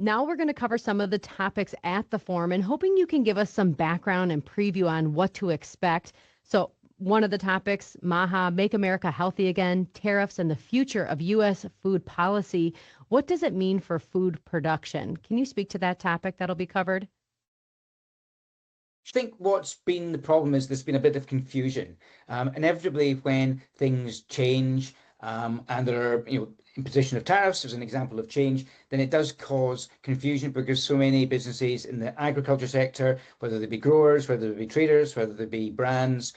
Now we're going to cover some of the topics at the forum and hoping you can give us some background and preview on what to expect. So one of the topics, MAHA, Make America Healthy Again, tariffs and the future of U.S. food policy. What does it mean for food production? Can you speak to that topic that'll be covered? I think what's been the problem is there's been a bit of confusion. Inevitably, when things change and there are, imposition of tariffs as an example of change, then it does cause confusion because so many businesses in the agriculture sector, whether they be growers, whether they be traders, whether they be brands,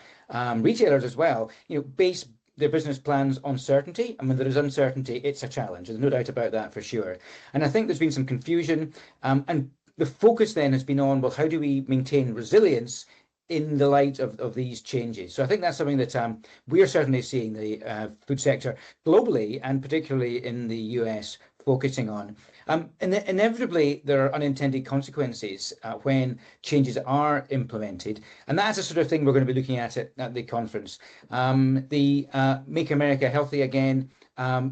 retailers as well, base their business plans on certainty. And when there is uncertainty, it's a challenge. There's no doubt about that for sure. And I think there's been some confusion and the focus then has been on, well, how do we maintain resilience in the light of these changes? So I think that's something that we are certainly seeing the food sector globally and particularly in the US focusing on. And inevitably, there are unintended consequences when changes are implemented. And that's the sort of thing we're going to be looking at the conference. The Make America Healthy Again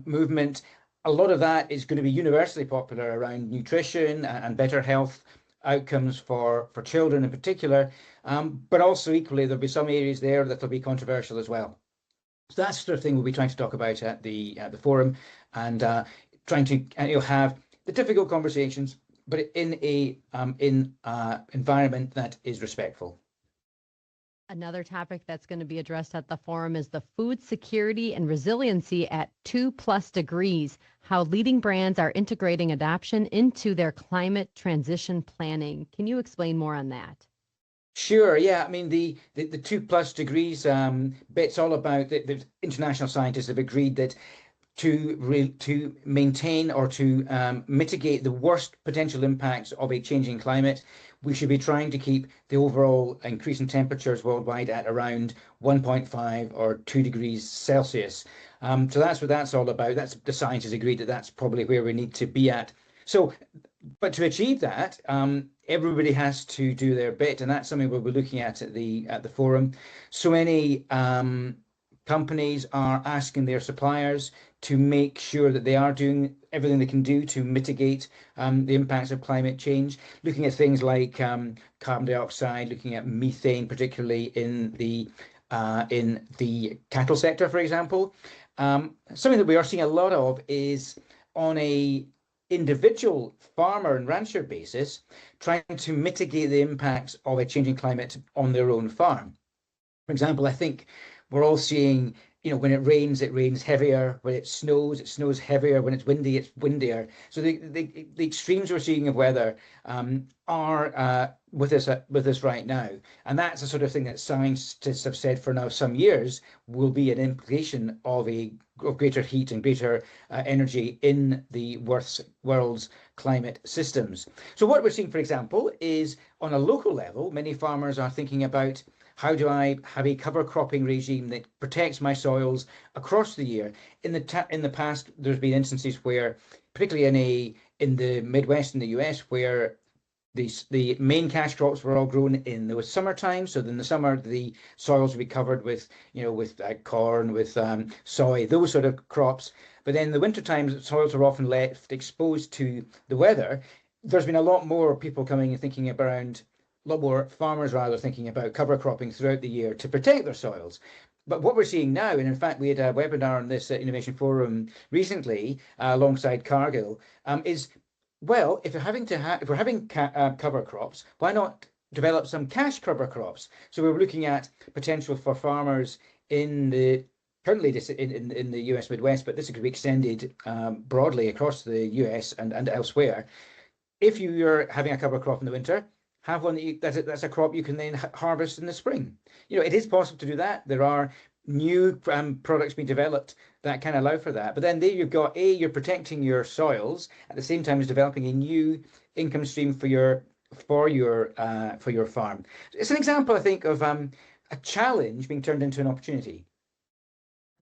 movement, a lot of that is going to be universally popular around nutrition and better health outcomes for children in particular, but also equally there'll be some areas there that will be controversial as well. So that's the sort of thing we'll be trying to talk about at the forum and trying to have the difficult conversations, but in a environment that is respectful. Another topic that's going to be addressed at the forum is the food security and resiliency at 2+ degrees, how leading brands are integrating adoption into their climate transition planning. Can you explain more on that? Sure, yeah. I mean, the 2+ degrees bit's all about the international scientists have agreed that to maintain or to mitigate the worst potential impacts of a changing climate, we should be trying to keep the overall increase in temperatures worldwide at around 1.5 or 2 degrees Celsius. So that's what that's all about. That's the scientists agreed that that's probably where we need to be at. So, but to achieve that, everybody has to do their bit, and that's something we'll be looking at the forum. So many companies are asking their suppliers to make sure that they are doing everything they can do to mitigate the impacts of climate change, looking at things like carbon dioxide, looking at methane, particularly in the cattle sector, for example. Something that we are seeing a lot of is on a individual farmer and rancher basis, trying to mitigate the impacts of a changing climate on their own farm. For example, I think we're all seeing, when it rains heavier. When it snows heavier. When it's windy, it's windier. So the extremes we're seeing of weather are with us right now. And that's the sort of thing that scientists have said for now some years will be an implication of greater heat and greater energy in the world's climate systems. So what we're seeing, for example, is on a local level, many farmers are thinking about, how do I have a cover cropping regime that protects my soils across the year? In the past, there's been instances where, particularly in the Midwest in the US, where the main cash crops were all grown in the summertime. So in the summer, the soils would be covered with corn, with soy, those sort of crops. But then in the winter times, soils are often left exposed to the weather. There's been a lot more people coming and thinking around. A lot more farmers rather thinking about cover cropping throughout the year to protect their soils. But what we're seeing now, and in fact we had a webinar on this Innovation Forum recently alongside Cargill, is, well, if we're having cover crops, why not develop some cash cover crops? So we're looking at potential for farmers currently in the US Midwest, but this could be extended broadly across the US and elsewhere. If you're having a cover crop in the winter, have one that's a crop you can then harvest in the spring. It is possible to do that. There are new products being developed that can allow for that. But then there you've got you're protecting your soils at the same time as developing a new income stream for your farm. It's an example, I think, of a challenge being turned into an opportunity.